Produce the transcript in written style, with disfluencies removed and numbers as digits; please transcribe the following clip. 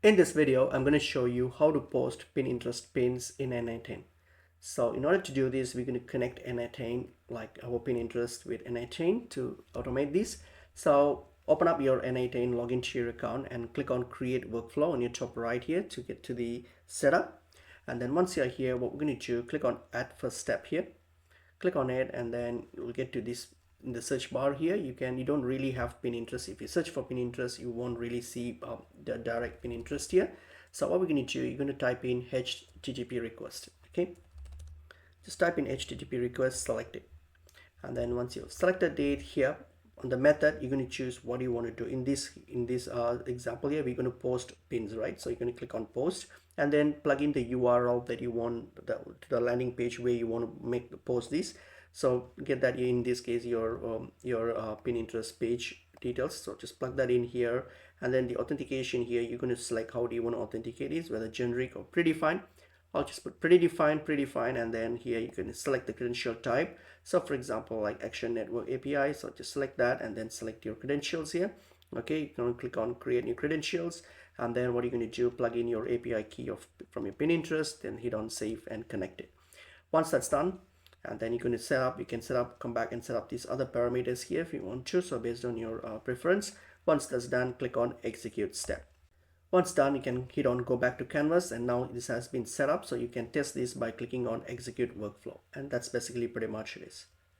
In this video, I'm going to show you how to post Pinterest pins in n8n. So in order to do this, we're going to connect n8n, like our Pinterest with n8n to automate this. So open up your n8n, log into your account and click on create workflow on your top right here to get to the setup. And then once you're here, what we're going to do, click on add first step here. Click on it and then you'll get to this in the search bar here. You don't really have Pinterest. If you search for Pinterest, you won't really see the direct Pinterest here. So what we're going to do, you're going to type in HTTP request. Okay, just type in HTTP request, select it, and then once you've selected it here on the method, you're going to choose what you want to do. In this example here, we're going to post pins, right? So you're going to click on post and then plug in the URL that you want, the landing page where you want to post this. So get that in this case your Pinterest page details. So just plug that in here, and then the authentication here, you're going to select how do you want to authenticate it, whether generic or predefined. I'll just put predefined, and then here you can select the credential type. So for example, like Action Network API, so just select that and then select your credentials here. Okay, you can click on create new credentials, and then what you're going to do, plug in your API key from your Pinterest, then hit on save and connect it. Once that's done, and then you're going to set up, you can set up, come back and set up these other parameters here if you want to, so based on your preference. Once that's done, click on execute step. Once done, you can hit on go back to canvas, and now this has been set up, so you can test this by clicking on execute workflow, and that's basically pretty much it is.